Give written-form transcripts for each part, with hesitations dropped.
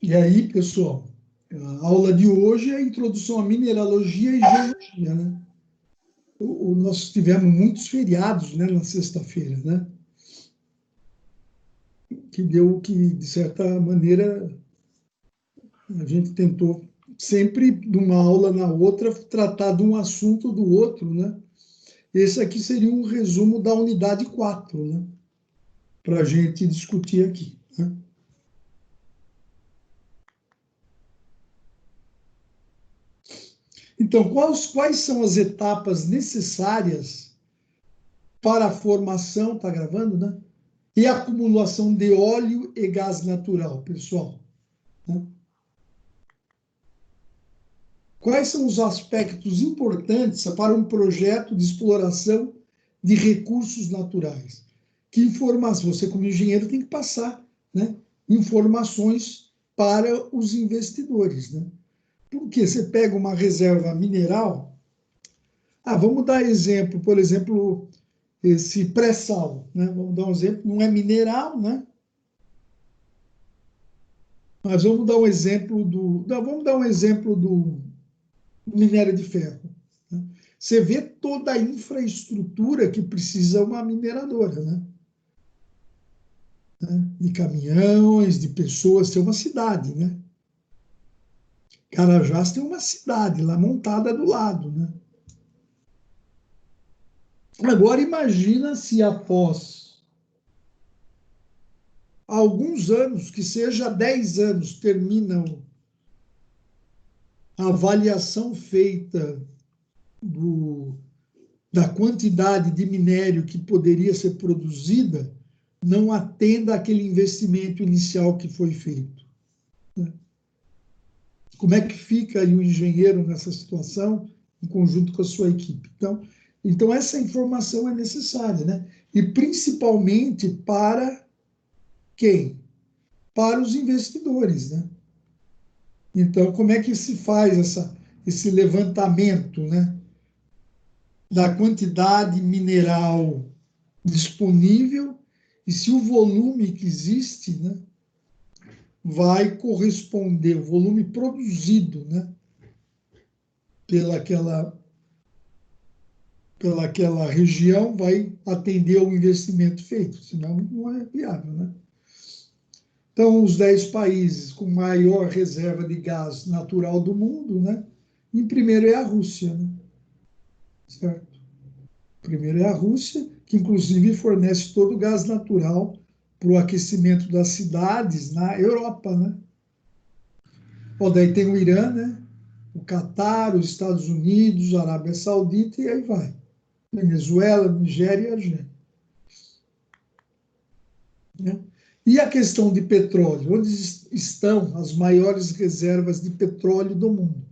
E aí, pessoal, a aula de hoje é a introdução à mineralogia e geologia, né? Nós tivemos muitos feriados, né, na sexta-feira, né? Que deu que, de certa maneira, a gente tentou sempre, de uma aula na outra, tratar de um assunto do outro, né? Esse aqui seria um resumo da unidade 4, né? Para a gente discutir aqui, né? Então, quais são as etapas necessárias para a formação, está gravando, né? E a acumulação de óleo e gás natural, pessoal, né? Quais são os aspectos importantes para um projeto de exploração de recursos naturais? Que informações, você como engenheiro tem que passar, né, informações para os investidores, né? Porque você pega uma reserva mineral, vamos dar exemplo, por exemplo, esse pré-sal, né? Vamos dar um exemplo, não é mineral, né? Mas vamos dar um exemplo vamos dar um exemplo do minério de ferro, né? Você vê toda a infraestrutura que precisa uma mineradora, né? De caminhões, de pessoas, tem uma cidade, né? Carajás tem uma cidade lá montada do lado, né? Agora imagina se após alguns anos, que seja 10 anos, terminam a avaliação feita do, da quantidade de minério que poderia ser produzida, não atenda àquele investimento inicial que foi feito, né? Como é que fica aí o engenheiro nessa situação, em conjunto com a sua equipe? Então essa informação é necessária, né? E principalmente para quem? Para os investidores, né? Então, como é que se faz esse levantamento, né, da quantidade mineral disponível e se o volume que existe, né, vai corresponder, o volume produzido, né, pelaquela região vai atender ao investimento feito, senão não é viável, né? Então, os 10 países com maior reserva de gás natural do mundo, né? Em primeiro é a Rússia, né? Certo? Primeiro é a Rússia, que inclusive fornece todo o gás natural para o aquecimento das cidades na Europa, né? Daí tem o Irã, né? O Catar, os Estados Unidos, a Arábia Saudita e aí vai. Venezuela, Nigéria e Argélia, né? E a questão de petróleo? Onde estão as maiores reservas de petróleo do mundo?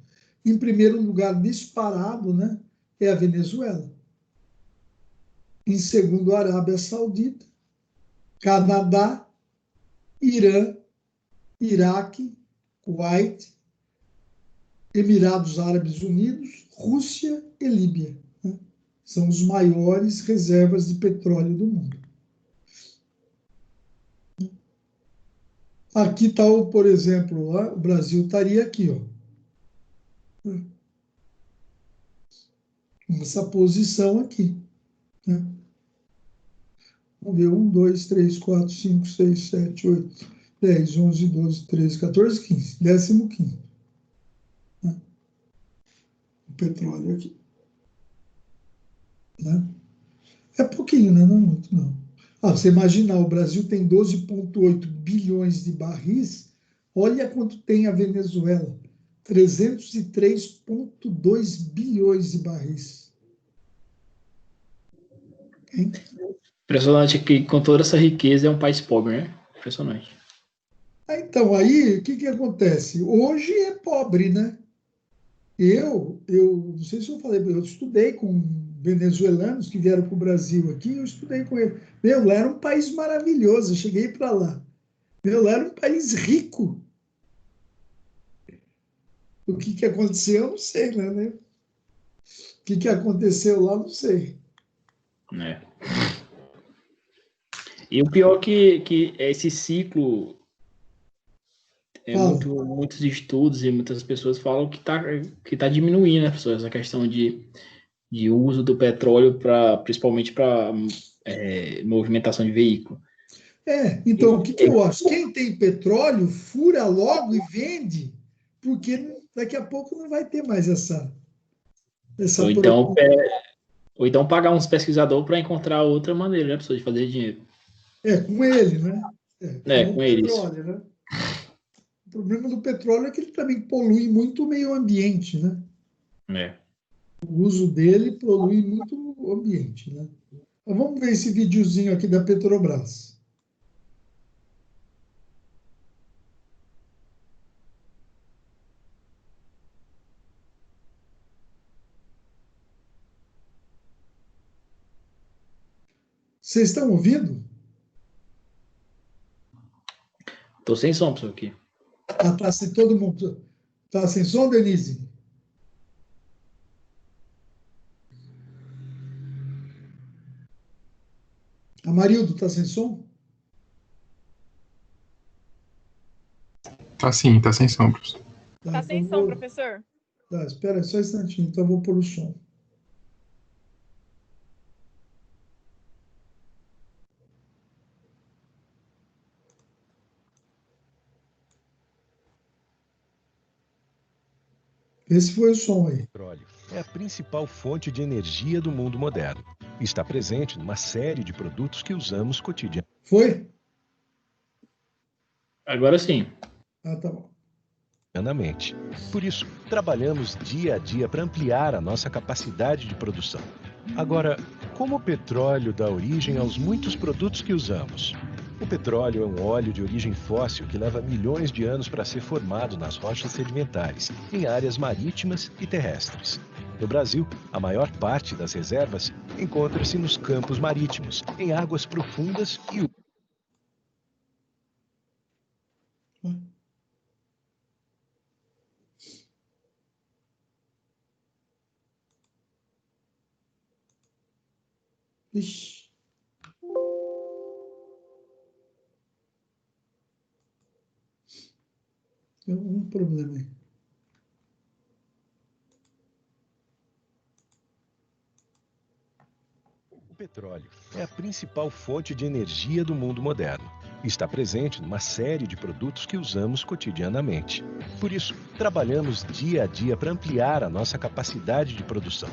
Em primeiro lugar, disparado, né, é a Venezuela. Em segundo, a Arábia Saudita, Canadá, Irã, Iraque, Kuwait, Emirados Árabes Unidos, Rússia e Líbia, né? São os maiores reservas de petróleo do mundo. Aqui está, por exemplo, o Brasil estaria aqui, ó, nessa posição aqui, né? Vamos ver, 1, 2, 3, 4, 5, 6, 7, 8, 10, 11, 12, 13, 14, 15. 15º, né? O petróleo aqui, né? É pouquinho, né? Não é muito, não. Você imaginar, o Brasil tem 12,8 bilhões de barris, olha quanto tem a Venezuela, 303,2 bilhões de barris. Hein? Impressionante que com toda essa riqueza é um país pobre, né? Impressionante. Então, aí, o que acontece? Hoje é pobre, né? Eu não sei se eu falei, eu estudei com venezuelanos que vieram para o Brasil aqui, eu estudei com eles. Meu, lá era um país maravilhoso, eu cheguei para lá. Meu, lá era um país rico. O que aconteceu, eu não sei, né? O que aconteceu lá, não sei. É. E o pior que esse ciclo Fala. Muitos estudos e muitas pessoas falam que tá diminuindo, né, professor, essa questão de uso do petróleo principalmente para movimentação de veículo. Então, o que que eu acho? Quem tem petróleo, fura logo e vende, porque daqui a pouco não vai ter mais essa Ou então, procura. ou então pagar uns pesquisadores para encontrar outra maneira, né, professor, de fazer dinheiro. Com ele, né? Com o Com eles. petróleo, né? O problema do petróleo é que ele também polui muito o meio ambiente, né? É. O uso dele polui muito o ambiente, né? Então, vamos ver esse videozinho aqui da Petrobras. Vocês estão ouvindo? Tô sem som, professor, aqui. Tá sem todo mundo. Tá sem som, Denise? Amarildo, tá sem som? Tá sim, tá sem som, professor. Tá, Tá então sem som, professor? Tá, espera só um instantinho, então eu vou pôr o som. Esse foi o som aí. O petróleo é a principal fonte de energia do mundo moderno. Está presente numa série de produtos que usamos cotidianamente. Foi? Agora sim. Tá bom. Por isso, trabalhamos dia a dia para ampliar a nossa capacidade de produção. Agora, como o petróleo dá origem aos muitos produtos que usamos? O petróleo é um óleo de origem fóssil que leva milhões de anos para ser formado nas rochas sedimentares, em áreas marítimas e terrestres. No Brasil, a maior parte das reservas encontra-se nos campos marítimos, em águas profundas e Ixi. Tem algum problema aí. O petróleo é a principal fonte de energia do mundo moderno. Está presente numa série de produtos que usamos cotidianamente. Por isso, trabalhamos dia a dia para ampliar a nossa capacidade de produção.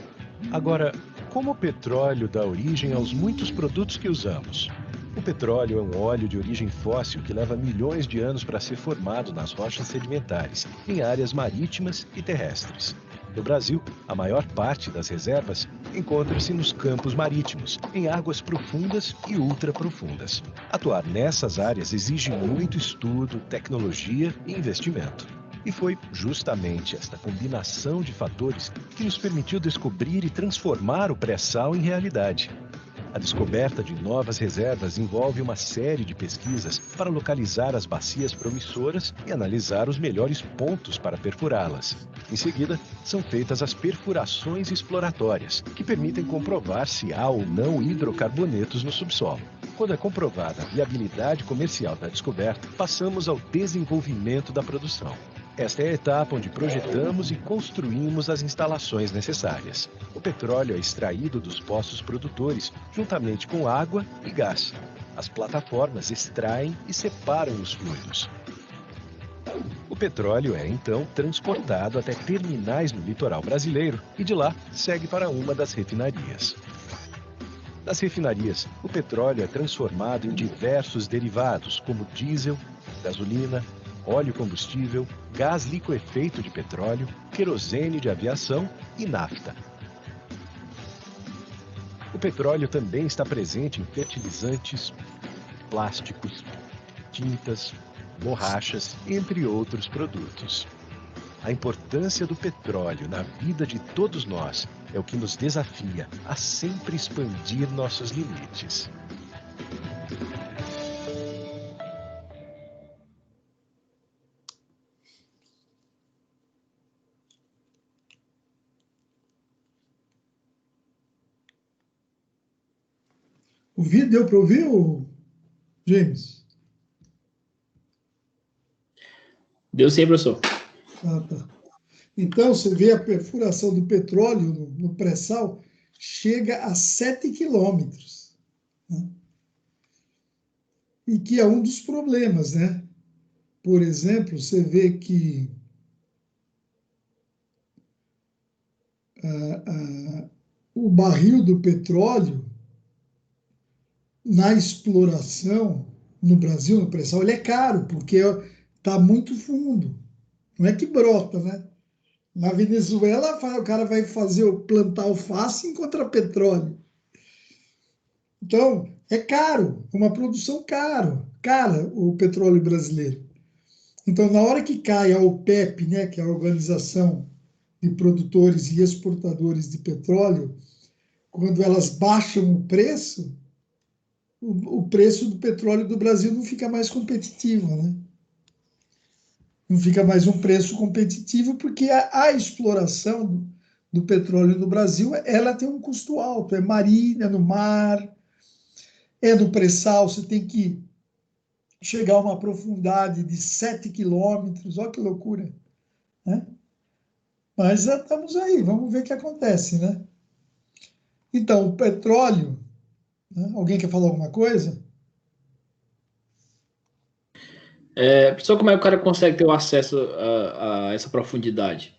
Agora, como o petróleo dá origem aos muitos produtos que usamos? O petróleo é um óleo de origem fóssil que leva milhões de anos para ser formado nas rochas sedimentares, em áreas marítimas e terrestres. No Brasil, a maior parte das reservas encontra-se nos campos marítimos, em águas profundas e ultraprofundas. Atuar nessas áreas exige muito estudo, tecnologia e investimento. E foi justamente esta combinação de fatores que nos permitiu descobrir e transformar o pré-sal em realidade. A descoberta de novas reservas envolve uma série de pesquisas para localizar as bacias promissoras e analisar os melhores pontos para perfurá-las. Em seguida, são feitas as perfurações exploratórias, que permitem comprovar se há ou não hidrocarbonetos no subsolo. Quando é comprovada a viabilidade comercial da descoberta, passamos ao desenvolvimento da produção. Esta é a etapa onde projetamos e construímos as instalações necessárias. O petróleo é extraído dos poços produtores, juntamente com água e gás. As plataformas extraem e separam os fluidos. O petróleo é, então, transportado até terminais no litoral brasileiro e de lá segue para uma das refinarias. Nas refinarias, o petróleo é transformado em diversos derivados, como diesel, gasolina, óleo combustível, gás liquefeito de petróleo, querosene de aviação e nafta. O petróleo também está presente em fertilizantes, plásticos, tintas, borrachas, entre outros produtos. A importância do petróleo na vida de todos nós é o que nos desafia a sempre expandir nossos limites. Deu para ouvir, James? Deu sim, professor. Ah, tá. Então, você vê a perfuração do petróleo no pré-sal chega a 7 quilômetros, né? E que é um dos problemas, né? Por exemplo, você vê que o barril do petróleo, na exploração no Brasil, no pré-sal, ele é caro, porque está muito fundo. Não é que brota, né? Na Venezuela, o cara vai plantar alface e encontra petróleo. Então, é caro, uma produção cara o petróleo brasileiro. Então, na hora que cai a OPEP, né, que é a Organização de Produtores e Exportadores de Petróleo, quando elas baixam o preço, o preço do petróleo do Brasil não fica mais competitivo, né? Não fica mais um preço competitivo, porque a exploração do petróleo no Brasil, ela tem um custo alto, é marinha, no mar, é no pré-sal, você tem que chegar a uma profundidade de 7 quilômetros, olha que loucura, né? Mas já estamos aí, vamos ver o que acontece, né? Então, o petróleo, né? Alguém quer falar alguma coisa? Professor, como é que o cara consegue ter o acesso a essa profundidade?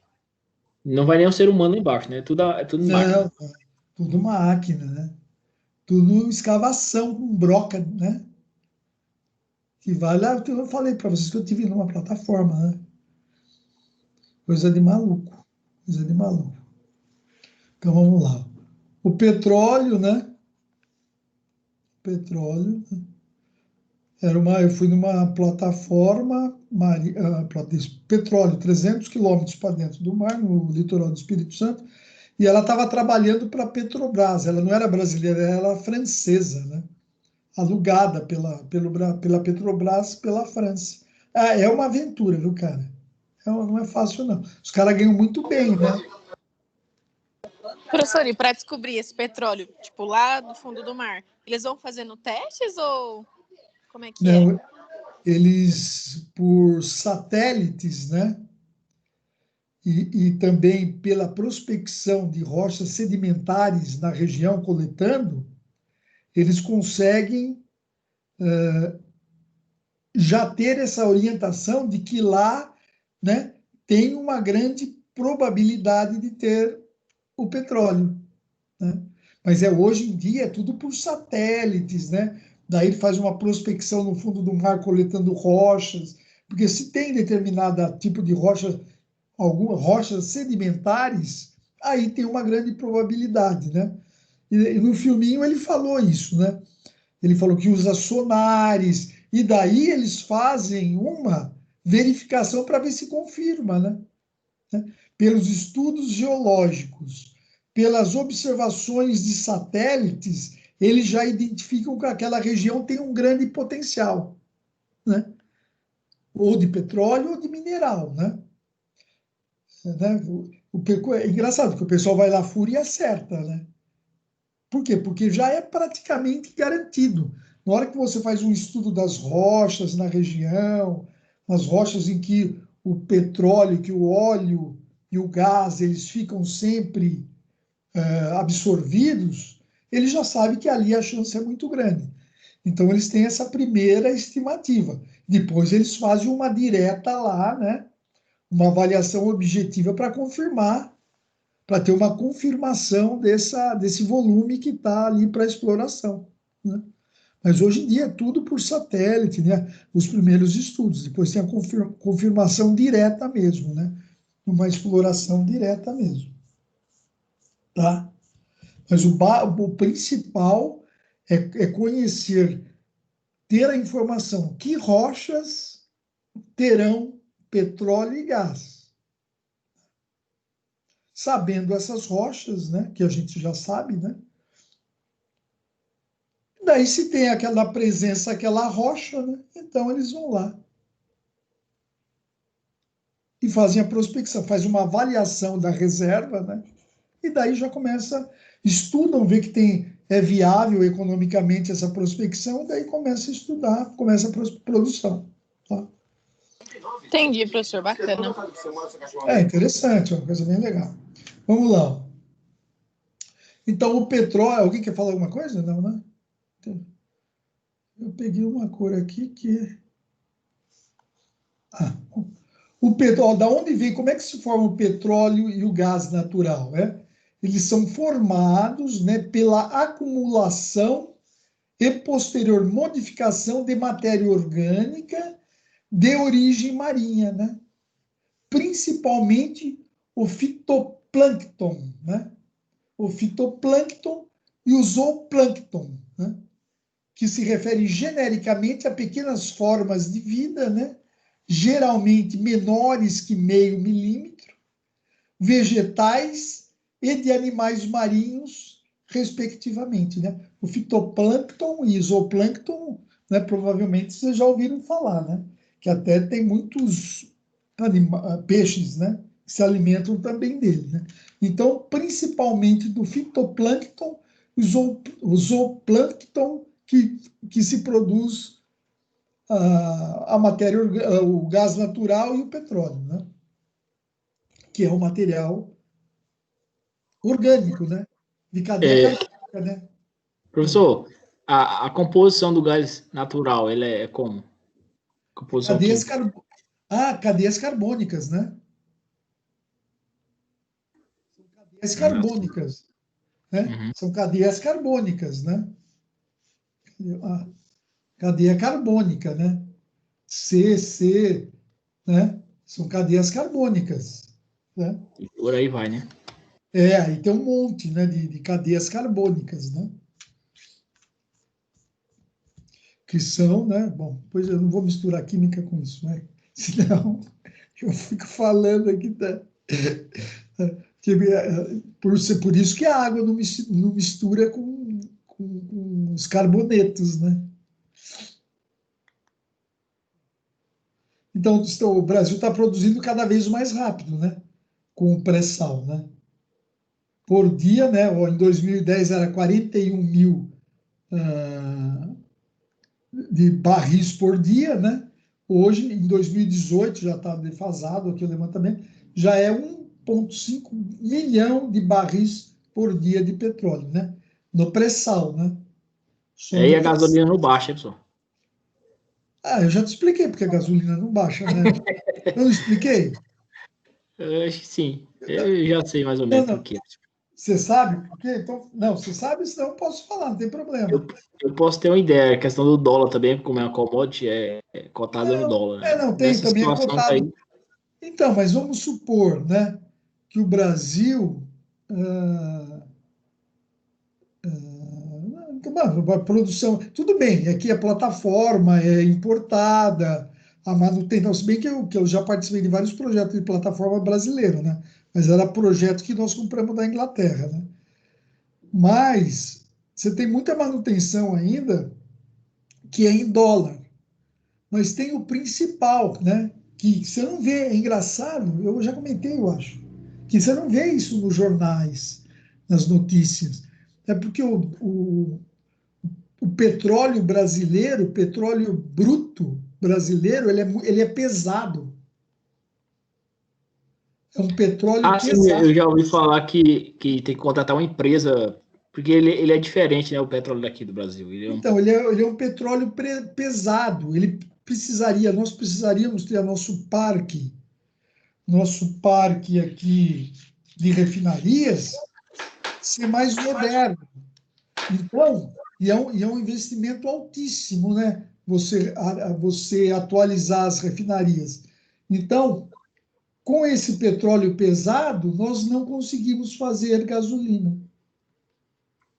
Não vai nem um ser humano lá embaixo, né? É tudo máquina. Não, tudo máquina, né? Tudo escavação com broca, né? Que vai lá, eu falei para vocês que eu tive numa plataforma, né? Coisa de maluco, coisa de maluco. Então vamos lá. O petróleo, né? Petróleo, né? Eu fui numa plataforma, petróleo, 300 quilômetros para dentro do mar, no litoral do Espírito Santo, e ela estava trabalhando para a Petrobras. Ela não era brasileira, ela era francesa, né? Alugada pela Petrobras, pela França. É uma aventura, viu, cara? Não é fácil, não. Os caras ganham muito bem, né? Professor, e para descobrir esse petróleo, tipo, lá no fundo do mar, eles vão fazendo testes ou como é que é? Não, eles, por satélites, né? E também pela prospecção de rochas sedimentares na região, coletando, eles conseguem já ter essa orientação de que lá, né, tem uma grande probabilidade de ter o petróleo, né? Mas hoje em dia é tudo por satélites, né? Daí ele faz uma prospecção no fundo do mar coletando rochas, porque se tem determinado tipo de rocha, algumas rochas sedimentares, aí tem uma grande probabilidade, né? E no filminho ele falou isso, né? Ele falou que usa sonares, e daí eles fazem uma verificação para ver se confirma, né? Pelos estudos geológicos, pelas observações de satélites, eles já identificam que aquela região tem um grande potencial, né? Ou de petróleo ou de mineral, né? É engraçado, porque o pessoal vai lá, fura e acerta, né? Por quê? Porque já é praticamente garantido. Na hora que você faz um estudo das rochas na região, nas rochas em que o petróleo, que o óleo e o gás, eles ficam sempre absorvidos, ele já sabe que ali a chance é muito grande. Então, eles têm essa primeira estimativa. Depois, eles fazem uma direta lá, né? Uma avaliação objetiva para confirmar, para ter uma confirmação desse volume que está ali para exploração, né? Mas hoje em dia é tudo por satélite, né? Os primeiros estudos, depois tem a confirmação direta mesmo, né? Uma exploração direta mesmo, tá? Mas o principal é conhecer, ter a informação que rochas terão petróleo e gás. Sabendo essas rochas, né, que a gente já sabe, né? Daí se tem aquela presença, aquela rocha, né? Então eles vão lá e fazem a prospecção, faz uma avaliação da reserva, né? E daí já começa, estudam, vê que é viável economicamente essa prospecção, daí começa a estudar, começa a produção. Tá? Entendi, professor, bacana. É interessante, é uma coisa bem legal. Vamos lá. Então, o petróleo... Alguém quer falar alguma coisa? Não, né? Eu peguei uma cor aqui que... o petróleo, da onde vem, como é que se forma o petróleo e o gás natural, né? Eles são formados, né, pela acumulação e posterior modificação de matéria orgânica de origem marinha, né? Principalmente o fitoplâncton, né? O fitoplâncton e o zooplâncton, né? Que se refere genericamente a pequenas formas de vida, né? Geralmente menores que meio milímetro, vegetais e de animais marinhos, respectivamente, né? O fitoplâncton e zooplâncton, né, provavelmente vocês já ouviram falar, né? Que até tem muitos peixes, né, que se alimentam também dele, né? Então, principalmente do fitoplâncton, o zooplâncton que se produz a matéria, o gás natural e o petróleo, né? Que é um material orgânico, né? De cadeia carbônica, né? Professor, a composição do gás natural, ele é como? Composição Cadeias, química. cadeias carbônicas, né? Cadeias carbônicas, né? Uhum. São cadeias carbônicas, né? A cadeia carbônica, né? C, né? São cadeias carbônicas, né? E por aí vai, né? Aí tem um monte, né, de cadeias carbônicas, né? Que são, né? Bom, pois eu não vou misturar química com isso, né? Senão eu fico falando aqui por isso que a água não mistura com os carbonetos, né? Então, o Brasil está produzindo cada vez mais rápido, né? Com o pré-sal, né? Por dia, né? Em 2010 era 41 mil de barris por dia, né? Hoje, em 2018, já está defasado aqui o levantamento, já é 1,5 milhão de barris por dia de petróleo, né? No pré-sal, né? Só E no a pré-sal. gasolina não baixa, professor. Eu já te expliquei porque a gasolina não baixa, né? Eu não expliquei? Eu acho que sim. Eu já sei mais ou Não, menos por não. quê. Você sabe por quê? Então, não, você sabe, senão eu posso falar, não tem problema. Eu posso ter uma ideia. A questão do dólar também, como é uma commodity, é cotada no Não, dólar, né? não, tem, Nessa também é situação tá cotado. aí. Então, mas vamos supor, né, que o Brasil, ah, a produção, tudo bem, aqui a plataforma é importada, a manutenção, se bem que eu já participei de vários projetos de plataforma brasileiro, né, mas era projeto que nós compramos da Inglaterra, né, mas você tem muita manutenção ainda que é em dólar, mas tem o principal, né, que você não vê, é engraçado, eu já comentei, eu acho, que você não vê isso nos jornais, nas notícias, é porque o petróleo brasileiro, o petróleo bruto brasileiro, ele é pesado. É um petróleo Ah, sim, pesado. eu já ouvi falar que tem que contratar uma empresa, porque ele é diferente, né, o petróleo daqui do Brasil. Ele é um... Então, ele é um petróleo pesado. Nós precisaríamos ter nosso parque aqui de refinarias ser mais moderno. Então, e é um investimento altíssimo, né? Você atualizar as refinarias. Então, com esse petróleo pesado, nós não conseguimos fazer gasolina.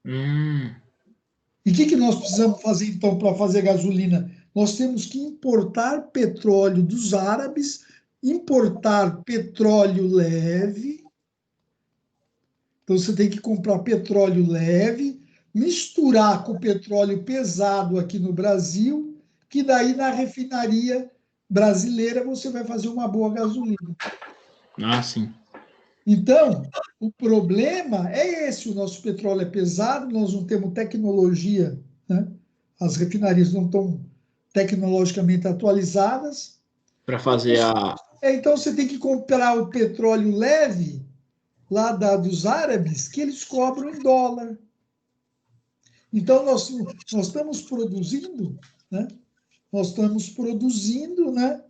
Hum, E o que nós precisamos fazer, então, para fazer gasolina? Nós temos que importar petróleo dos árabes, importar petróleo leve. Então, você tem que comprar petróleo leve, misturar com petróleo pesado aqui no Brasil, que daí na refinaria brasileira você vai fazer uma boa gasolina. sim. Então, o problema é esse: o nosso petróleo é pesado, nós não temos tecnologia, né? As refinarias não estão tecnologicamente atualizadas, Para fazer a... Então você tem que comprar o petróleo leve lá dos árabes, que eles cobram em dólar. Então nós estamos produzindo, né? Nós estamos produzindo, né?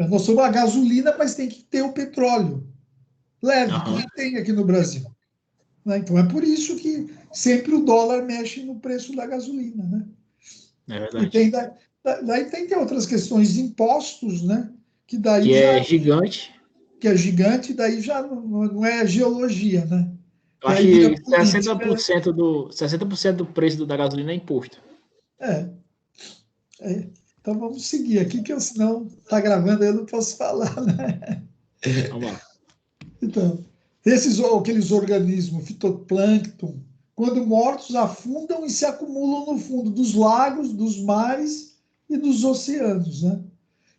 Nós somos a gasolina, mas tem que ter o petróleo leve, que não tem aqui no Brasil. Né? Então é por isso que sempre o dólar mexe no preço da gasolina, né? É verdade. E daí tem outras questões de impostos, né? Que daí que já é gigante. que é gigante, daí já não é geologia, né? Eu acho Daí vira que política. 60% do preço da gasolina é imposto. É. Então vamos seguir aqui, que senão está gravando, eu não posso falar, né? Vamos lá. Então, aqueles organismos, fitoplâncton, quando mortos, afundam e se acumulam no fundo dos lagos, dos mares e dos oceanos, né?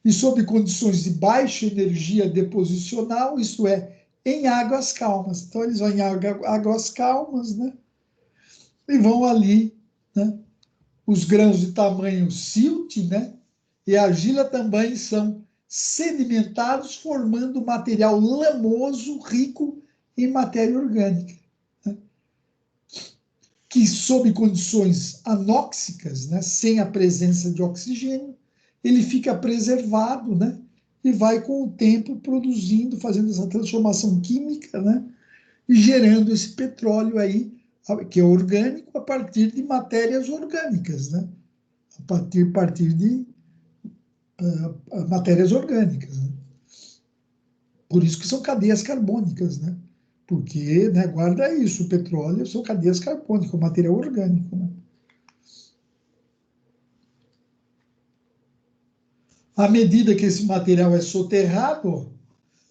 E sob condições de baixa energia deposicional, isto é, em águas calmas. Então, eles vão em águas calmas, né? E vão ali, né? Os grãos de tamanho silt, né? E a argila também são sedimentados, formando material lamoso, rico em matéria orgânica, né? Que, sob condições anóxicas, né? Sem a presença de oxigênio, ele fica preservado, né? E vai, com o tempo, produzindo, fazendo essa transformação química, né? E gerando esse petróleo aí, que é orgânico, a partir de matérias orgânicas, né? A partir de matérias orgânicas, né? Por isso que são cadeias carbônicas, né? Porque, né, guarda isso, o petróleo são cadeias carbônicas, o material orgânico, né? À medida que esse material é soterrado,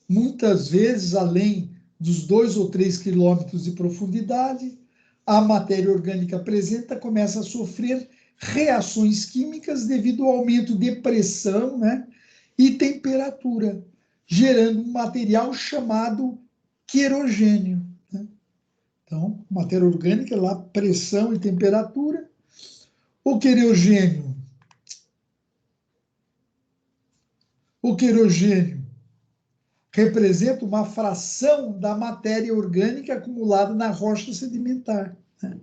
muitas vezes além dos 2 ou 3 quilômetros de profundidade, a matéria orgânica apresenta começa a sofrer reações químicas devido ao aumento de pressão, né, e temperatura, gerando um material chamado querogênio, né? Então, matéria orgânica, lá, pressão e temperatura. O querogênio representa uma fração da matéria orgânica acumulada na rocha sedimentar, né?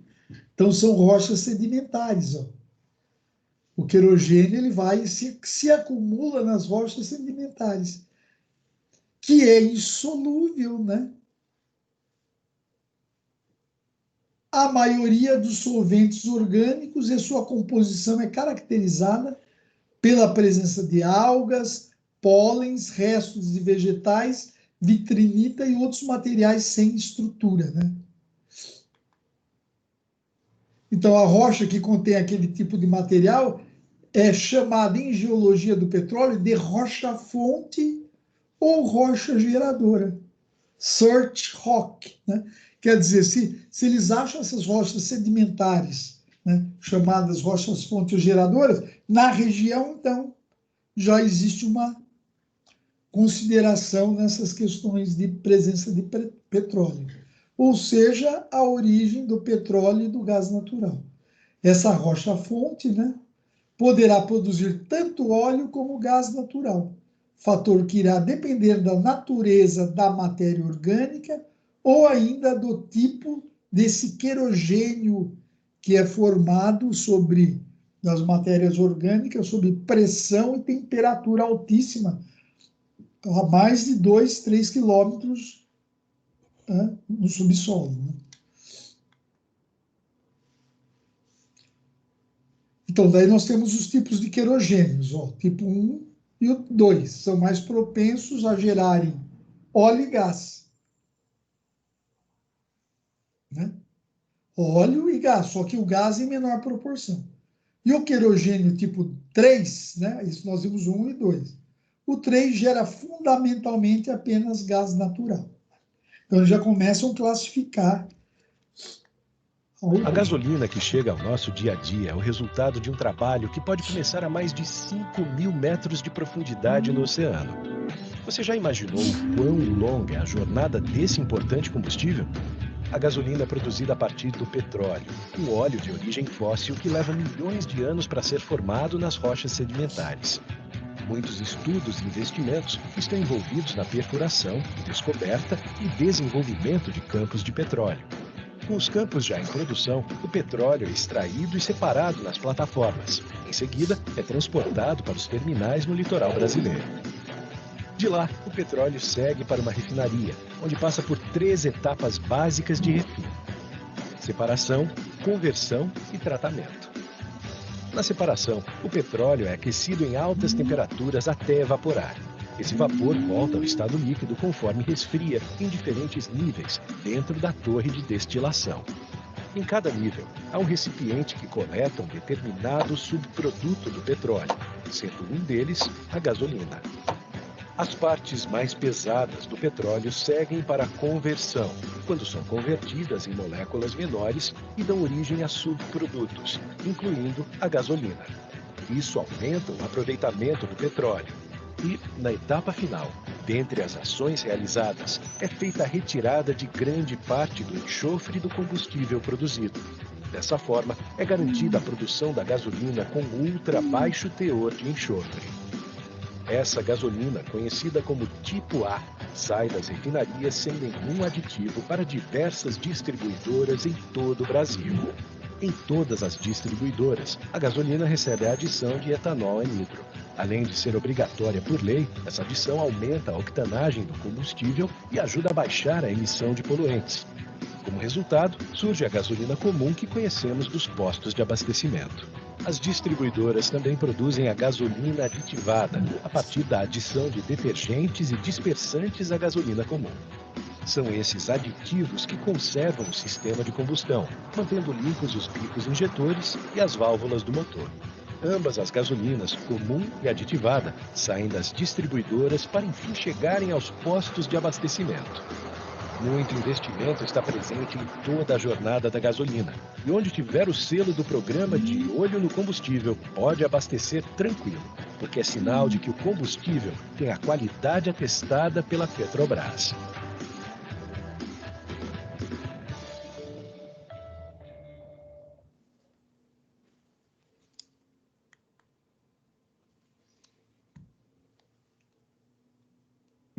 Então, são rochas sedimentares, ó. O querogênio ele vai e se acumula nas rochas sedimentares, que é insolúvel, né? A maioria dos solventes orgânicos e sua composição é caracterizada pela presença de algas, pólens, restos de vegetais, vitrinita e outros materiais sem estrutura, né? Então, a rocha que contém aquele tipo de material é chamada em geologia do petróleo de rocha-fonte ou rocha geradora, search rock, né? Quer dizer, se eles acham essas rochas sedimentares, né, chamadas rochas-fonte geradoras, na região, então, já existe uma consideração nessas questões de presença de petróleo, ou seja, a origem do petróleo e do gás natural. Essa rocha-fonte, né, poderá produzir tanto óleo como gás natural, fator que irá depender da natureza da matéria orgânica ou ainda do tipo desse querogênio que é formado das matérias orgânicas sob pressão e temperatura altíssima, a mais de 2, 3 quilômetros, né, no subsolo, né? Então, daí nós temos os tipos de querogênios, ó, tipo 1 e o 2, são mais propensos a gerarem óleo e gás, né? Óleo e gás, só que o gás em menor proporção. E o querogênio tipo 3, né? Isso nós vimos 1 e 2. O 3 gera fundamentalmente apenas gás natural. Então, já começam a classificar. A gasolina que chega ao nosso dia a dia é o resultado de um trabalho que pode começar a mais de 5.000 metros de profundidade no oceano. Você já imaginou o quão longa é a jornada desse importante combustível? A gasolina é produzida a partir do petróleo, um óleo de origem fóssil que leva milhões de anos para ser formado nas rochas sedimentares. Muitos estudos e investimentos estão envolvidos na perfuração, descoberta e desenvolvimento de campos de petróleo. Com os campos já em produção, o petróleo é extraído e separado nas plataformas. Em seguida, é transportado para os terminais no litoral brasileiro. De lá, o petróleo segue para uma refinaria, onde passa por 3 etapas básicas de refino: separação, conversão e tratamento. Na separação, o petróleo é aquecido em altas temperaturas até evaporar. Esse vapor volta ao estado líquido conforme resfria em diferentes níveis dentro da torre de destilação. Em cada nível, há um recipiente que coleta um determinado subproduto do petróleo, sendo um deles a gasolina. As partes mais pesadas do petróleo seguem para a conversão, quando são convertidas em moléculas menores e dão origem a subprodutos, incluindo a gasolina. Isso aumenta o aproveitamento do petróleo. E, na etapa final, dentre as ações realizadas, é feita a retirada de grande parte do enxofre do combustível produzido. Dessa forma, é garantida a produção da gasolina com ultra baixo teor de enxofre. Essa gasolina, conhecida como tipo A, sai das refinarias sem nenhum aditivo para diversas distribuidoras em todo o Brasil. Em todas as distribuidoras, a gasolina recebe a adição de etanol anidro. Além de ser obrigatória por lei, essa adição aumenta a octanagem do combustível e ajuda a baixar a emissão de poluentes. Como resultado, surge a gasolina comum que conhecemos dos postos de abastecimento. As distribuidoras também produzem a gasolina aditivada, a partir da adição de detergentes e dispersantes à gasolina comum. São esses aditivos que conservam o sistema de combustão, mantendo limpos os bicos injetores e as válvulas do motor. Ambas as gasolinas, comum e aditivada, saem das distribuidoras para enfim chegarem aos postos de abastecimento. Muito investimento está presente em toda a jornada da gasolina. E onde tiver o selo do programa de olho no combustível, pode abastecer tranquilo, porque é sinal de que o combustível tem a qualidade atestada pela Petrobras.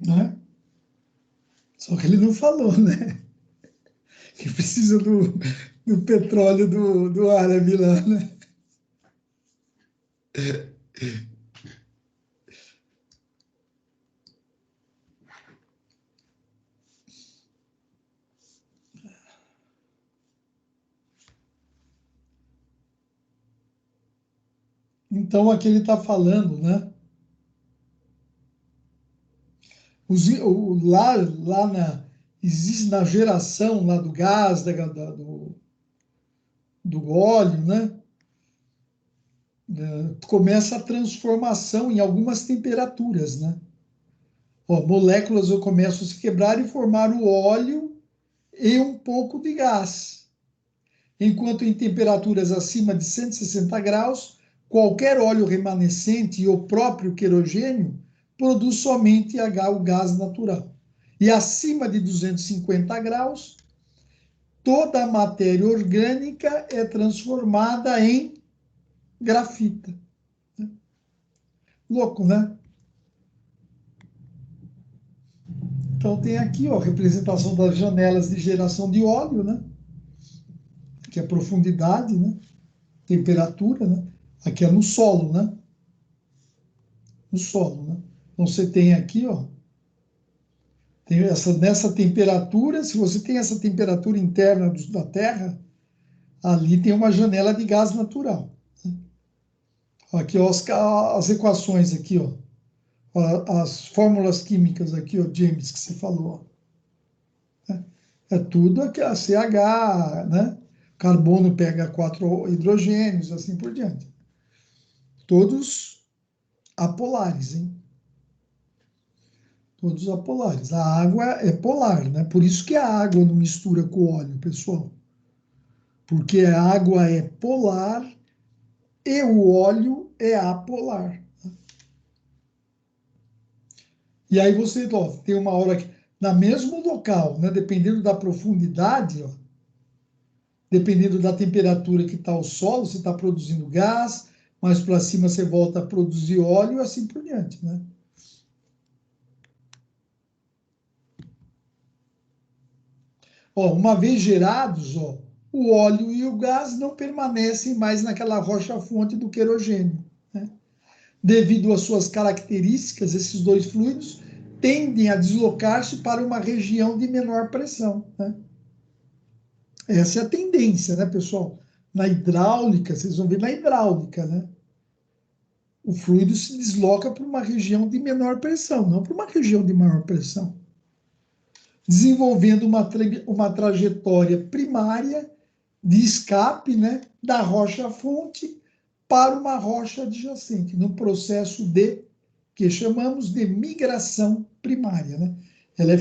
Né? Só que ele não falou, né? Que precisa do petróleo do árabe lá, né? Então, aqui ele está falando, né? Existe na geração lá do gás, do óleo, né? Começa a transformação em algumas temperaturas, né? Ó, moléculas começam a se quebrar e formar o óleo e um pouco de gás. Enquanto em temperaturas acima de 160 graus, qualquer óleo remanescente e o próprio querogênio produz somente o gás natural. E acima de 250 graus, toda a matéria orgânica é transformada em grafita. Louco, né? Então tem aqui, ó, a representação das janelas de geração de óleo, né? Que é a profundidade, né? Temperatura, né? Aqui é no solo, né? No solo, né? Então você tem aqui, ó, tem nessa temperatura, se você tem essa temperatura interna da Terra, ali tem uma janela de gás natural. Né? Aqui, ó, as equações aqui, ó, as fórmulas químicas aqui, ó, James, que você falou. Ó. É tudo aqui, a CH, né? Carbono pega 4 hidrogênios, assim por diante. Todos apolares, hein? Todos apolares. A água é polar, né? Por isso que a água não mistura com o óleo, pessoal. Porque a água é polar e o óleo é apolar. E aí você, ó, tem uma hora que no mesmo local, né, dependendo da profundidade, ó, dependendo da temperatura que está o solo, você está produzindo gás, mais para cima você volta a produzir óleo e assim por diante, né? Ó, uma vez gerados, ó, o óleo e o gás não permanecem mais naquela rocha-fonte do querogênio, né? Devido às suas características, esses dois fluidos tendem a deslocar-se para uma região de menor pressão, né? Essa é a tendência, né, pessoal? Na hidráulica, vocês vão ver na hidráulica, né? O fluido se desloca para uma região de menor pressão, não para uma região de maior pressão, desenvolvendo uma trajetória primária de escape, né, da rocha-fonte para uma rocha adjacente, no processo que chamamos de migração primária, né? Ela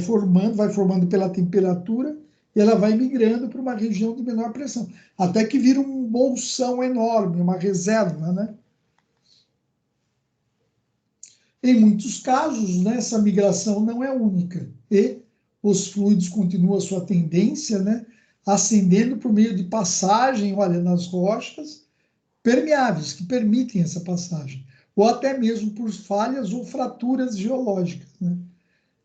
vai formando pela temperatura e ela vai migrando para uma região de menor pressão, até que vira um bolsão enorme, uma reserva, né? Em muitos casos, né, essa migração não é única e os fluidos continuam a sua tendência, né, ascendendo por meio de passagem, olha, nas rochas permeáveis que permitem essa passagem, ou até mesmo por falhas ou fraturas geológicas, né?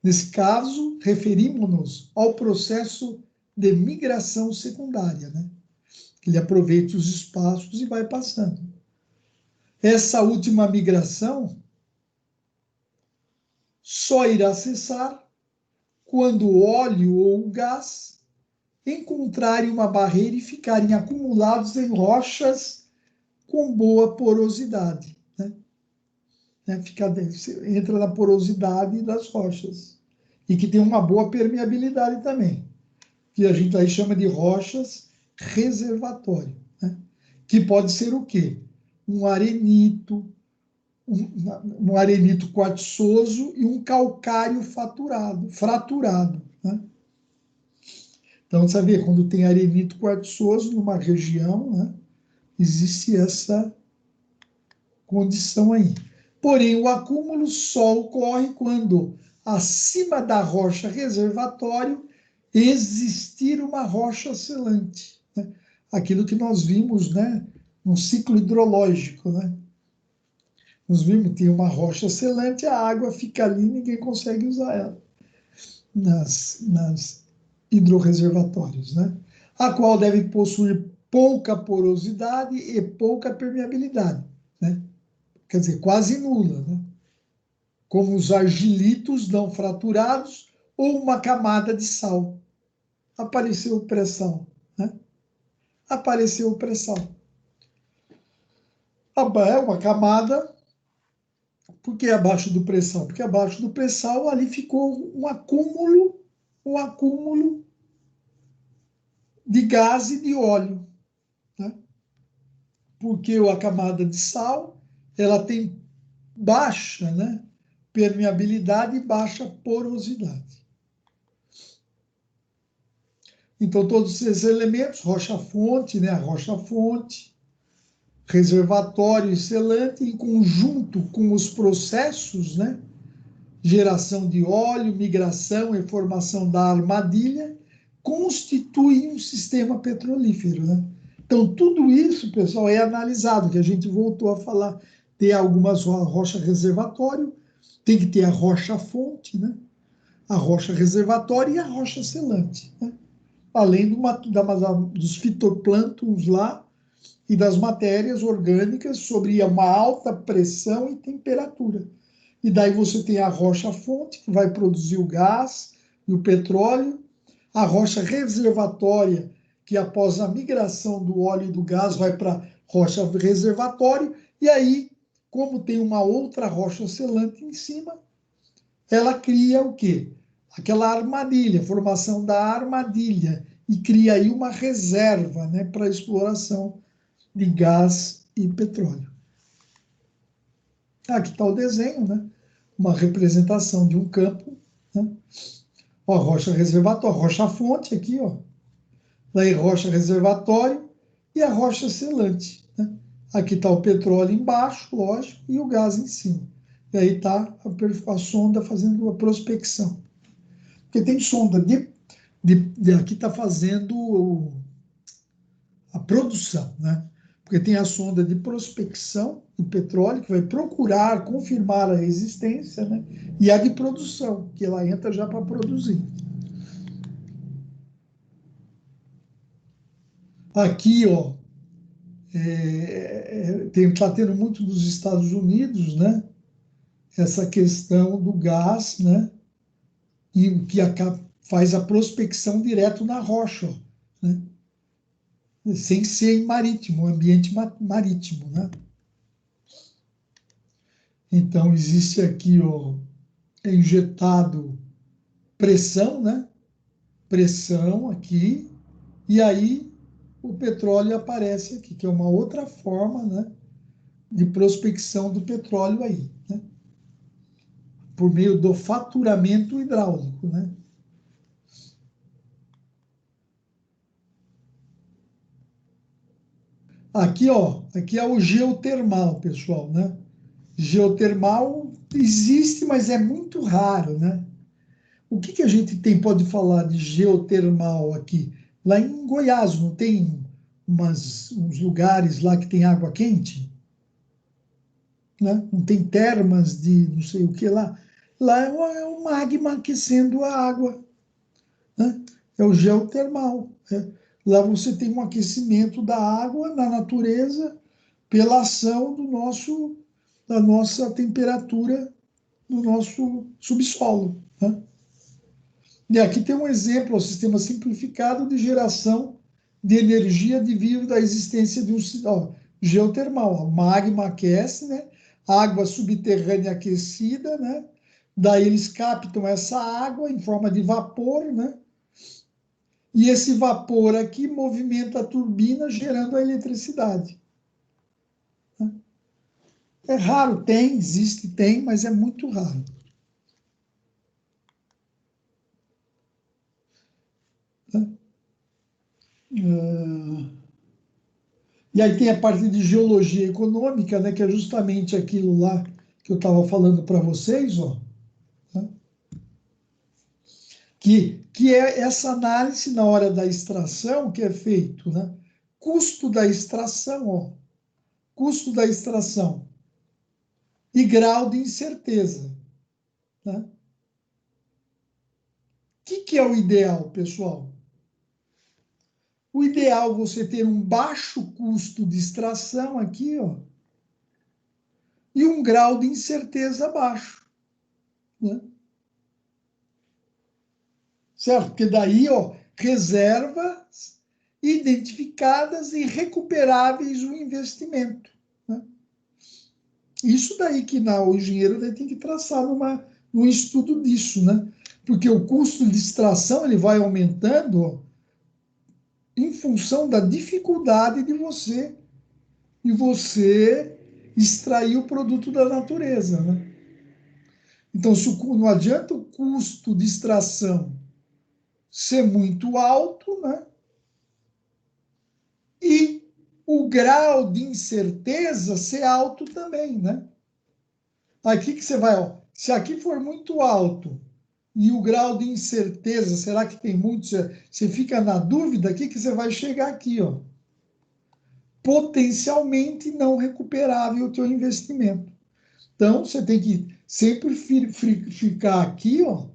Nesse caso, referimos-nos ao processo de migração secundária, né? Ele aproveita os espaços e vai passando. Essa última migração só irá cessar quando o óleo ou o gás encontrarem uma barreira e ficarem acumulados em rochas com boa porosidade, né? Entra na porosidade das rochas e que tem uma boa permeabilidade também, que a gente aí chama de rochas reservatório, né? Que pode ser o quê? Um arenito, um arenito quartzoso e um calcário fraturado, né? Então, você vê, quando tem arenito quartzoso numa região, né, existe essa condição aí. Porém, o acúmulo só ocorre quando, acima da rocha reservatório, existir uma rocha selante, né? Aquilo que nós vimos, né, no ciclo hidrológico, né? Nós vimos, tem uma rocha selante, a água fica ali, ninguém consegue usar ela nas hidrorreservatórios, né? A qual deve possuir pouca porosidade e pouca permeabilidade, né? Quer dizer, quase nula, né? Como os argilitos não fraturados ou uma camada de sal. Apareceu o pré-sal, né? Apareceu o pré-sal. É uma camada. Por que abaixo do pré-sal? Porque abaixo do pré-sal ali ficou um acúmulo de gás e de óleo, né? Porque a camada de sal, ela tem baixa, né, permeabilidade e baixa porosidade. Então, todos esses elementos, rocha-fonte, né, a rocha-fonte, reservatório e selante, em conjunto com os processos, né, geração de óleo, migração e formação da armadilha, constituem um sistema petrolífero, né? Então, tudo isso, pessoal, é analisado, que a gente voltou a falar. Tem algumas rochas reservatório, tem que ter a rocha-fonte, né? A rocha reservatória e a rocha selante, né? Além dos fitoplânctons lá e das matérias orgânicas sobre uma alta pressão e temperatura. E daí você tem a rocha-fonte, que vai produzir o gás e o petróleo, a rocha reservatória, que após a migração do óleo e do gás vai para rocha reservatório, e aí, como tem uma outra rocha selante em cima, ela cria o quê? Aquela armadilha, formação da armadilha, e cria aí uma reserva, né, para exploração de gás e petróleo. Aqui está o desenho, né? Uma representação de um campo, né? Ó, rocha reservatório, rocha-fonte aqui, ó. Daí rocha reservatório e a rocha selante, né? Aqui está o petróleo embaixo, lógico, e o gás em cima. E aí está a sonda fazendo a prospecção. Porque tem sonda aqui está fazendo a produção, né? Porque tem a sonda de prospecção de petróleo, que vai procurar confirmar a existência, né? E a de produção, que ela entra já para produzir. Aqui, ó, está tendo muito dos Estados Unidos, né? Essa questão do gás, né? E que faz a prospecção direto na rocha, ó, né? Sem ser em marítimo, ambiente marítimo, né? Então, existe aqui, ó, injetado pressão, né? Pressão aqui, e aí o petróleo aparece aqui, que é uma outra forma, né, de prospecção do petróleo aí, né? Por meio do faturamento hidráulico, né? Aqui, ó, aqui é o geotermal, pessoal, né? Geotermal existe, mas é muito raro, né? O que a gente pode falar de geotermal aqui? Lá em Goiás, não tem uns lugares lá que tem água quente? Né? Não tem termas de não sei o que lá. Lá é o magma aquecendo a água. Né? É o geotermal. Né? Lá você tem um aquecimento da água na natureza pela ação da nossa temperatura no nosso subsolo. Né? E aqui tem um exemplo, o sistema simplificado de geração de energia devido à existência de um geotermal. O magma aquece, né? Água subterrânea aquecida, né? Daí eles captam essa água em forma de vapor, né? E esse vapor aqui movimenta a turbina, gerando a eletricidade. É raro, existe, mas é muito raro. E aí tem a parte de geologia econômica, né, que é justamente aquilo lá que eu estava falando para vocês, ó, né, que é essa análise na hora da extração que é feito, né? Custo da extração, ó, custo da extração e grau de incerteza. Né? O que é o ideal, pessoal? O ideal é você ter um baixo custo de extração aqui, ó, e um grau de incerteza baixo. Né? Certo? Porque daí, ó, reservas identificadas e recuperáveis o investimento. Né? Isso daí que o engenheiro daí tem que traçar num estudo disso, né? Porque o custo de extração ele vai aumentando, ó, em função da dificuldade de você extrair o produto da natureza, né? Então, não adianta o custo de extração ser muito alto, né? E o grau de incerteza ser alto também, né? Aqui que você vai, ó, se aqui for muito alto e o grau de incerteza, será que tem muito? Você fica na dúvida, aqui que você vai chegar aqui, ó. Potencialmente não recuperável o teu investimento. Então, você tem que sempre ficar aqui, ó,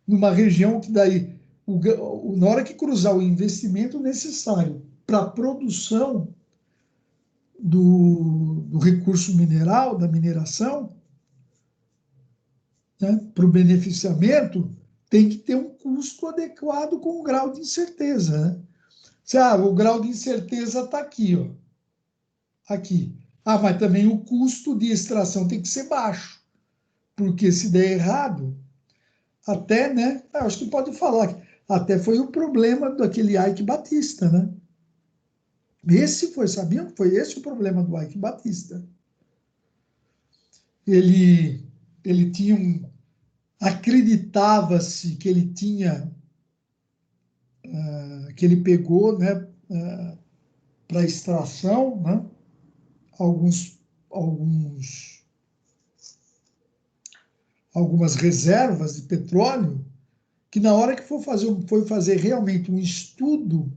numa região que daí, na hora que cruzar o investimento necessário para a produção do recurso mineral, da mineração, né, para o beneficiamento, tem que ter um custo adequado com o grau de incerteza. Né? O grau de incerteza está aqui, ó. Aqui. Mas também o custo de extração tem que ser baixo, porque se der errado, até, né? Acho que pode falar, até foi o problema daquele Ike Batista, né? Sabiam que foi esse o problema do Ike Batista? Ele tinha acreditava-se que ele tinha, que ele pegou, né, para extração, né, algumas reservas de petróleo que na hora que foi fazer realmente um estudo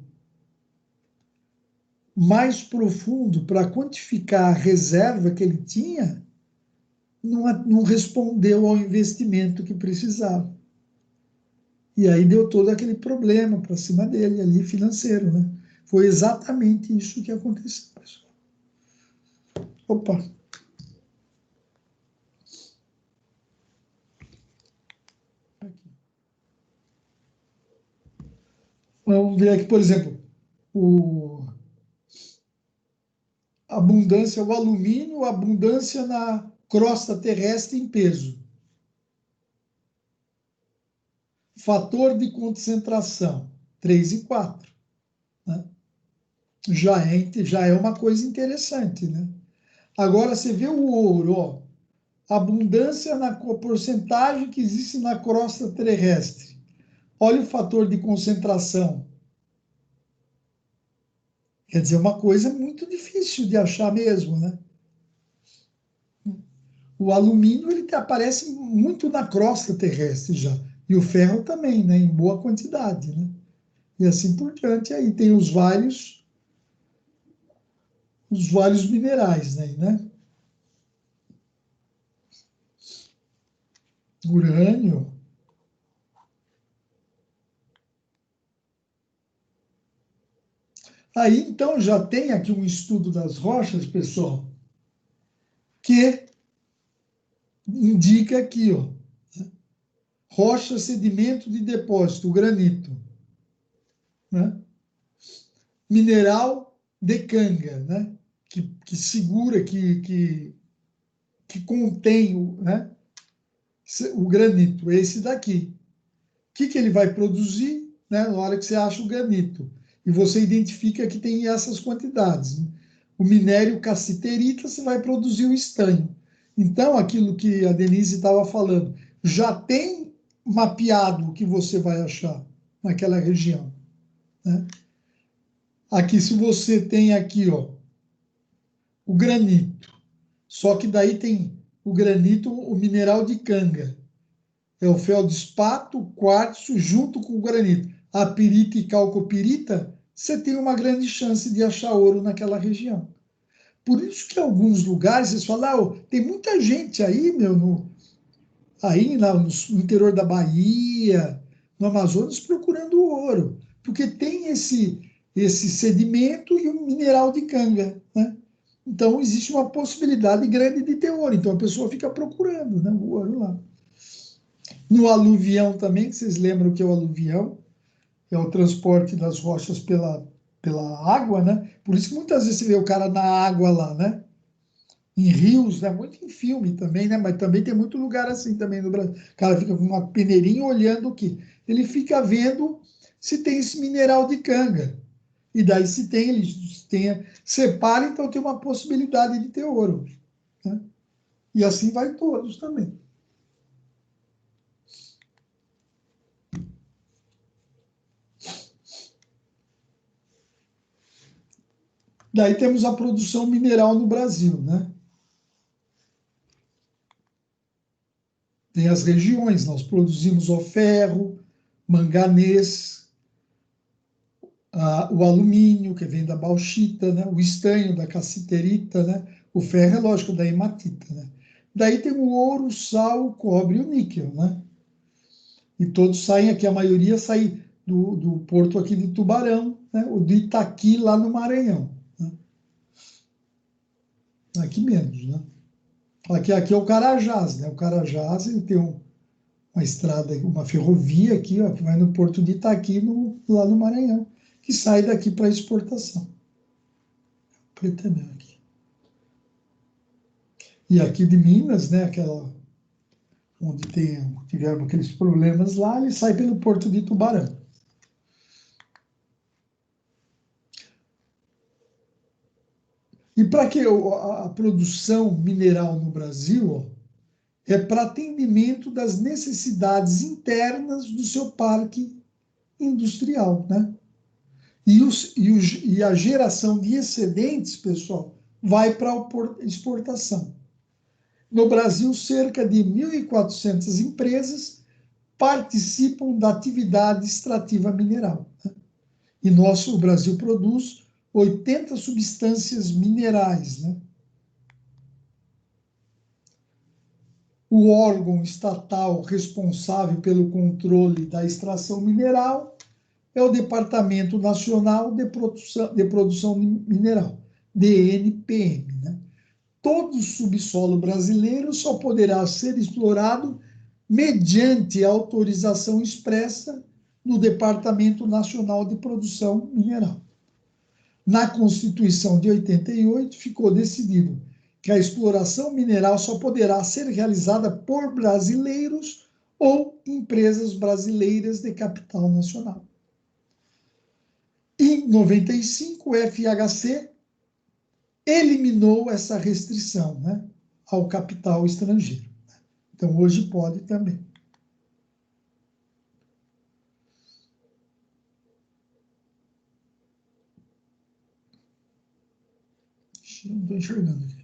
mais profundo para quantificar a reserva que ele tinha, não respondeu ao investimento que precisava. E aí deu todo aquele problema para cima dele ali, financeiro, né? Foi exatamente isso que aconteceu, pessoal. Opa! Aqui. Vamos ver aqui, por exemplo, a abundância, o alumínio, a abundância na crosta terrestre em peso. Fator de concentração, 3 e 4. Né? Já é uma coisa interessante, né? Agora, você vê o ouro, ó, abundância na porcentagem que existe na crosta terrestre. Olha o fator de concentração. Quer dizer, uma coisa muito difícil de achar mesmo, né? O alumínio, ele aparece muito na crosta terrestre já. E o ferro também, né? Em boa quantidade, né? E assim por diante. Aí tem os vários minerais, né? Urânio. Aí, então, já tem aqui um estudo das rochas, pessoal, que indica aqui, ó, rocha, sedimento de depósito, granito, né? Mineral de canga, né? Que segura, que contém né? O granito, esse daqui. O que ele vai produzir, né? Na hora que você acha o granito? E você identifica que tem essas quantidades. Né? O minério cassiterita, você vai produzir o estanho. Então, aquilo que a Denise estava falando, já tem mapeado o que você vai achar naquela região. Né? Aqui, se você tem aqui, ó, o granito, só que daí tem o granito, o mineral de canga, é o feldespato, quartzo, junto com o granito. A pirita e calcopirita, você tem uma grande chance de achar ouro naquela região. Por isso que em alguns lugares, vocês falam, tem muita gente aí, aí no interior da Bahia, no Amazonas, procurando ouro, porque tem esse sedimento e um mineral de canga, né? Então, existe uma possibilidade grande de ter ouro. Então, a pessoa fica procurando, né, o ouro lá. No aluvião também, que vocês lembram que é o aluvião, é o transporte das rochas pela água, né? Por isso que muitas vezes você vê o cara na água lá, né? Em rios, né? Muito em filme também, né? Mas também tem muito lugar assim também no Brasil. O cara fica com uma peneirinha olhando o quê? Ele fica vendo se tem esse mineral de canga. E daí se tem, ele separa, então tem uma possibilidade de ter ouro. Né? E assim vai todos também. Daí temos a produção mineral no Brasil, né? Tem as regiões, nós produzimos o ferro, manganês, o alumínio, que vem da bauxita, né? O estanho da cassiterita, né? O ferro é lógico da hematita, né? Daí tem o ouro, o sal, o cobre e o níquel, né? E todos saem aqui, a maioria sai do porto aqui de Tubarão, né? O de Itaqui, lá no Maranhão. Né? Aqui menos, né? Aqui é o Carajás, né? O Carajás, ele tem uma estrada, uma ferrovia aqui, ó, que vai no porto de Itaqui, lá no Maranhão, que sai daqui para exportação. Pretendendo aqui. E aqui de Minas, né, onde tiveram aqueles problemas lá, ele sai pelo porto de Tubarão. E para que a produção mineral no Brasil, ó, é para atendimento das necessidades internas do seu parque industrial, né? E a geração de excedentes, pessoal, vai para a exportação. No Brasil, cerca de 1.400 empresas participam da atividade extrativa mineral, né? E o Brasil produz 80 substâncias minerais, né? O órgão estatal responsável pelo controle da extração mineral é o Departamento Nacional de Produção Mineral, DNPM, né? Todo subsolo brasileiro só poderá ser explorado mediante autorização expressa no Departamento Nacional de Produção Mineral. Na Constituição de 88, ficou decidido que a exploração mineral só poderá ser realizada por brasileiros ou empresas brasileiras de capital nacional. Em 95, o FHC eliminou essa restrição, né, ao capital estrangeiro. Então, hoje pode também. Não estou enxergando aqui.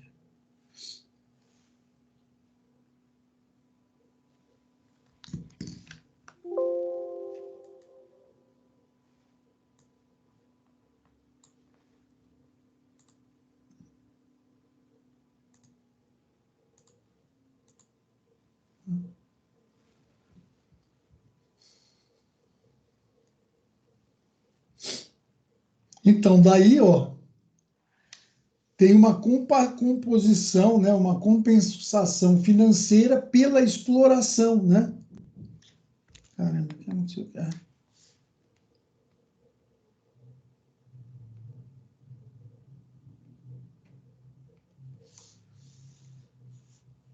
Então, daí, ó, tem uma composição, né, uma compensação financeira pela exploração, né? Caramba, que não sei o que é.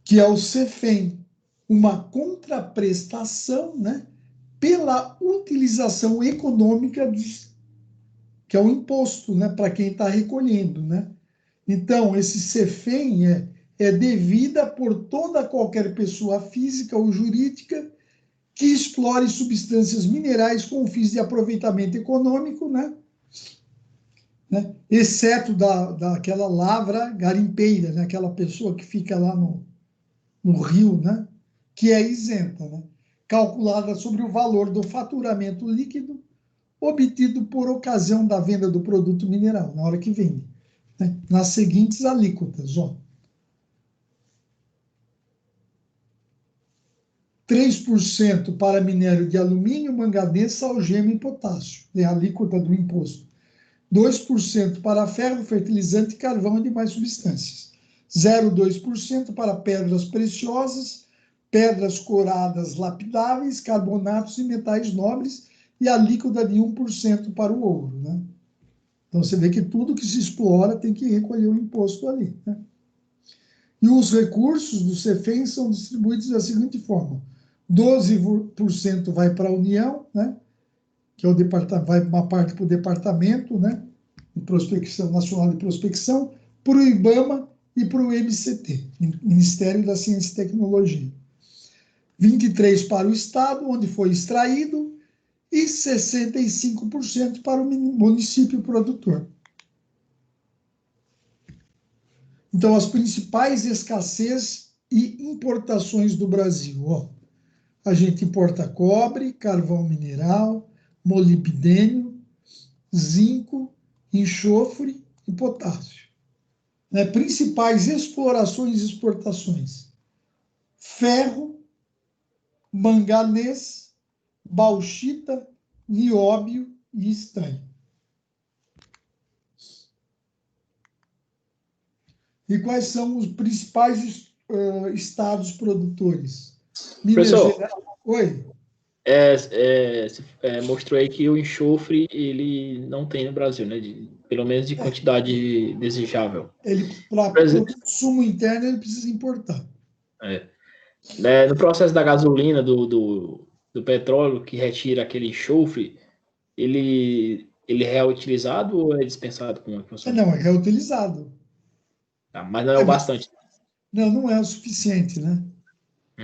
Que é o CEFEM, uma contraprestação, né, pela utilização econômica que é o imposto, né, para quem está recolhendo, né? Então, esse CEFEM é devida por toda qualquer pessoa física ou jurídica que explore substâncias minerais com fins de aproveitamento econômico, né? Exceto daquela lavra garimpeira, né? Aquela pessoa que fica lá no rio, né? Que é isenta, né? Calculada sobre o valor do faturamento líquido obtido por ocasião da venda do produto mineral, na hora que vende, né? Nas seguintes alíquotas, ó. 3% para minério de alumínio, manganês, algema e potássio, é a alíquota do imposto. 2% para ferro, fertilizante, carvão e demais substâncias. 0,2% para pedras preciosas, pedras coradas lapidáveis, carbonatos e metais nobres, e a alíquota de 1% para o ouro, né? Então, você vê que tudo que se explora tem que recolher o imposto ali, né? E os recursos do CEFEM são distribuídos da seguinte forma: 12% vai para a União, né? Que é o departamento, vai uma parte para o Departamento, né, de Prospecção Nacional de Prospecção, para o IBAMA e para o MCT, Ministério da Ciência e Tecnologia. 23% para o Estado, onde foi extraído, e 65% para o município produtor. Então, as principais escassez e importações do Brasil, ó. A gente importa cobre, carvão mineral, molibdênio, zinco, enxofre e potássio. Né? Principais explorações e exportações: ferro, manganês, bauxita, nióbio e estanho. E quais são os principais estados produtores? Minas Gerais. Oi? Mostrou aí que o enxofre ele não tem no Brasil, né? Pelo menos de quantidade desejável. Para o consumo interno, ele precisa importar. No processo da gasolina, do petróleo, que retira aquele enxofre, ele é reutilizado ou é dispensado? Como é que funciona? Não, é reutilizado. Tá, mas não é o bastante. Não é o suficiente, né?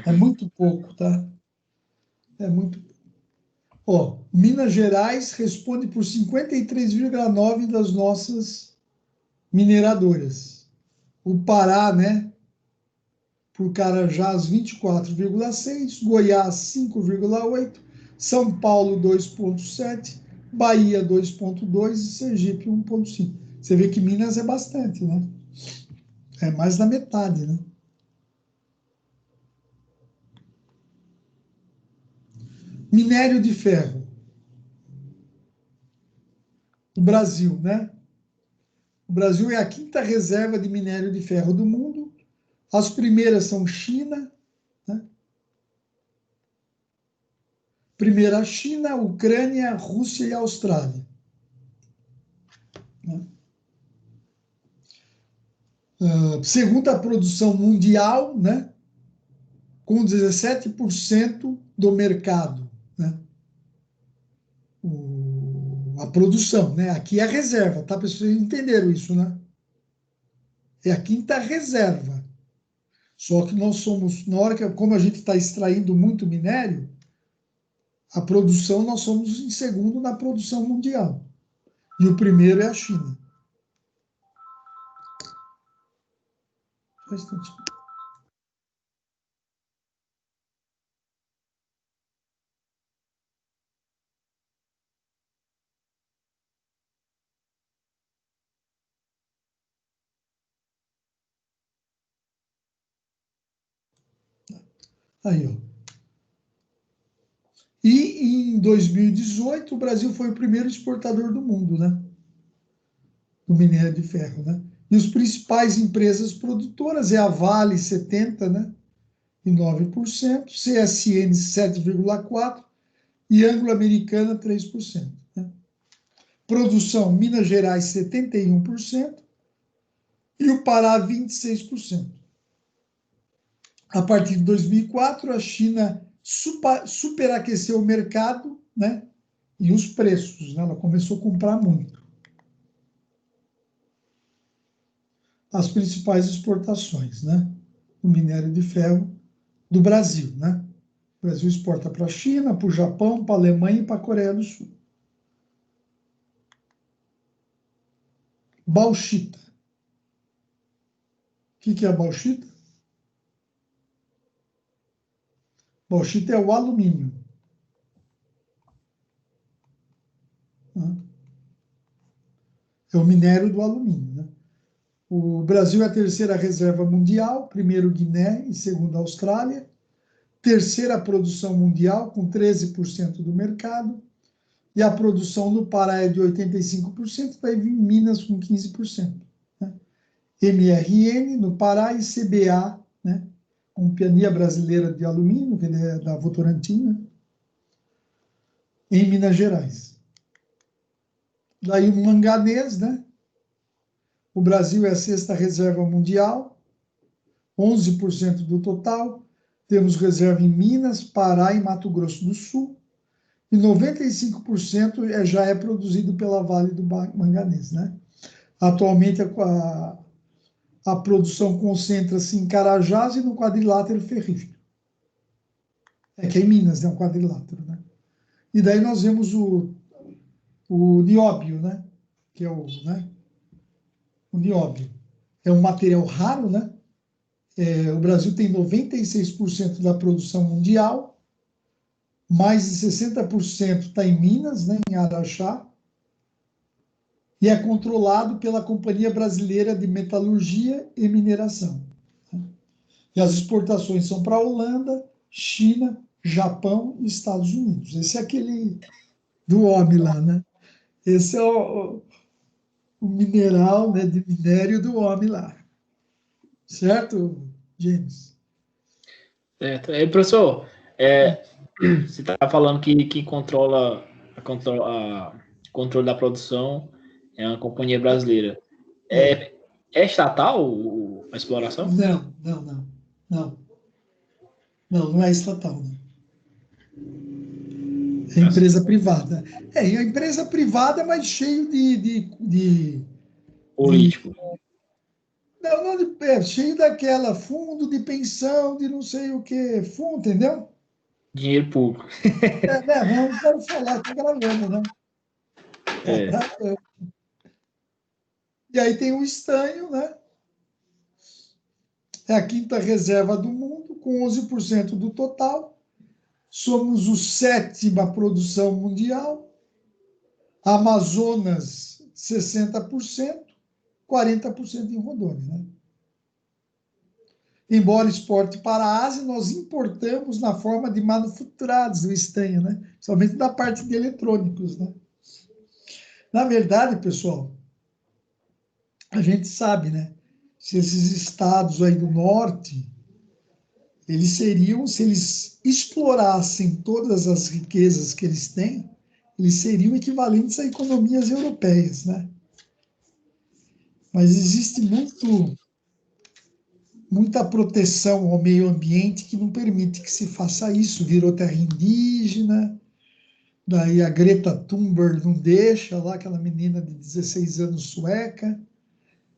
É muito pouco, tá? É muito pouco. Ó, Minas Gerais responde por 53,9% das nossas mineradoras. O Pará, né, por Carajás 24,6, Goiás 5,8, São Paulo 2,7, Bahia 2,2 e Sergipe 1,5. Você vê que Minas é bastante, né? É mais da metade, né? Minério de ferro. O Brasil, né? O Brasil é a quinta reserva de minério de ferro do mundo. As primeiras são China, né? Primeira China, Ucrânia, Rússia e Austrália. Né? Segunda produção mundial, né? Com 17% do mercado, né? A produção, né? Aqui é a reserva, tá? Para vocês entenderam isso, né? É a quinta reserva. Só que nós somos, na hora que, como a gente está extraindo muito minério, a produção, nós somos em segundo na produção mundial. E o primeiro é a China. Só um instantinho. Aí, ó. E em 2018, o Brasil foi o primeiro exportador do mundo, né? Do minério de ferro, né? E as principais empresas produtoras é a Vale, 70, né? E 9%, CSN 7,4% e Anglo-Americana 3%. Né? Produção, Minas Gerais 71% e o Pará 26%. A partir de 2004, a China superaqueceu o mercado, né? E os preços, né? Ela começou a comprar muito. As principais exportações, né? O minério de ferro do Brasil, né? O Brasil exporta para a China, para o Japão, para a Alemanha e para a Coreia do Sul. Bauxita. O que é a bauxita? Bauxita é o alumínio. Né? É o minério do alumínio. Né? O Brasil é a terceira reserva mundial, primeiro Guiné e segundo Austrália. Terceira produção mundial, com 13% do mercado. E a produção no Pará é de 85%, vai vir Minas com 15%. Né? MRN no Pará e CBA, né? Companhia Brasileira de Alumínio, que é da Votorantim, né? Em Minas Gerais. Daí o manganês, né? O Brasil é a sexta reserva mundial, 11% do total. Temos reserva em Minas, Pará e Mato Grosso do Sul. E 95% já é produzido pela Vale do Manganês, né? Atualmente, a produção concentra-se em Carajás e no quadrilátero ferrífero. É que é em Minas, né? Um quadrilátero, né? E daí nós vemos o nióbio, né? Que é o nióbio. É um material raro, né? O Brasil tem 96% da produção mundial, mais de 60% está em Minas, né? Em Araxá, e é controlado pela Companhia Brasileira de Metalurgia e Mineração. Né? E as exportações são para a Holanda, China, Japão e Estados Unidos. Esse é aquele do homem lá, né? Esse é o mineral, né, de minério do homem lá. Certo, James? Certo. Professor, você está falando que controle da produção é uma companhia brasileira. É estatal a exploração? Não é estatal, não. É empresa privada. É empresa privada, mas cheio de Político. cheio daquela fundo de pensão, de não sei o que, fundo, entendeu? Dinheiro público. Não quero falar, estou gravando, né? E aí tem o estanho, né? é a quinta reserva do mundo, com 11% do total. Somos o sétima produção mundial. Amazonas, 60%, 40% em Rondônia, né? Embora exporte para a Ásia, nós importamos na forma de manufaturados do estanho, né? Somente da parte de eletrônicos, né? Na verdade, pessoal, a gente sabe, né? Se esses estados aí do norte, eles seriam, se eles explorassem todas as riquezas que eles têm, eles seriam equivalentes a economias europeias, né? Mas existe muita proteção ao meio ambiente que não permite que se faça isso. Virou terra indígena, daí a Greta Thunberg não deixa, lá aquela menina de 16 anos sueca.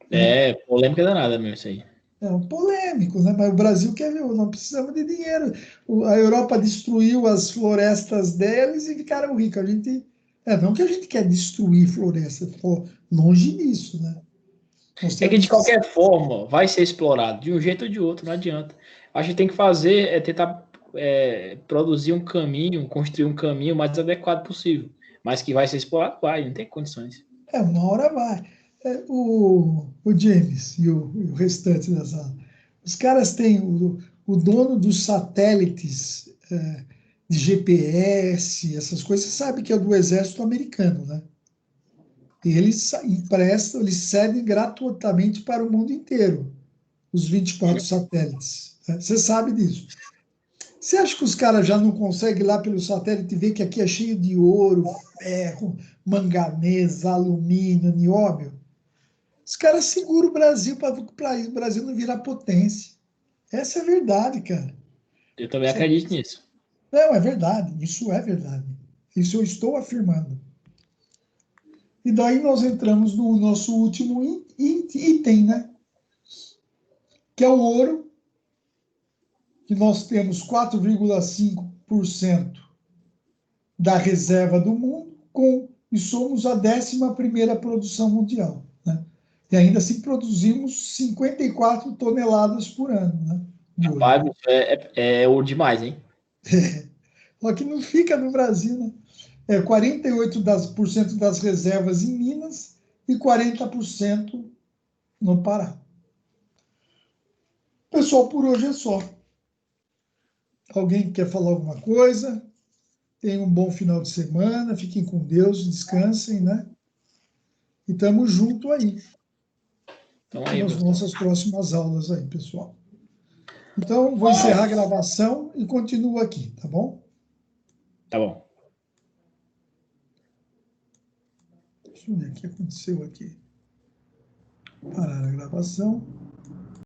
É, polêmica danada mesmo isso aí. É um polêmico, né? Mas o Brasil quer ver, não precisamos de dinheiro. A Europa destruiu as florestas deles e ficaram ricos. A gente, não que a gente quer destruir florestas, pô, longe disso, né? Nós É que temos de qualquer forma vai ser explorado, de um jeito ou de outro, não adianta. A gente tem que fazer, tentar produzir um caminho, construir um caminho mais adequado possível. Mas que vai ser explorado, vai, não tem condições. uma hora vai. O James e o restante da sala. Os caras têm o dono dos satélites de GPS, essas coisas, você sabe que é do exército americano, né? E eles emprestam, eles cedem gratuitamente para o mundo inteiro, os 24 satélites. Né? Você sabe disso. Você acha que os caras já não conseguem ir lá pelo satélite ver que aqui é cheio de ouro, ferro, manganês, alumínio, nióbio? Os caras seguram o Brasil para o Brasil não virar potência. Essa é a verdade, cara. Eu também acredito nisso. Não, é verdade. Isso é verdade. Isso eu estou afirmando. E daí nós entramos no nosso último item, né? Que é o ouro, que nós temos 4,5% da reserva do mundo, e somos a 11ª produção mundial. Né? E ainda assim produzimos 54 toneladas por ano, né? De ouro. Rapaz, é ouro demais, hein? Só que não fica no Brasil, né? 48% das reservas em Minas e 40% no Pará. Pessoal, por hoje é só. Alguém quer falar alguma coisa? Tenham um bom final de semana, fiquem com Deus, descansem, né? E estamos junto aí, Então aí, nas pessoal. nossas próximas aulas aí, pessoal. Então, vou encerrar a gravação e continuo aqui, tá bom? Tá bom. Deixa eu ver o que aconteceu aqui. Parar a gravação.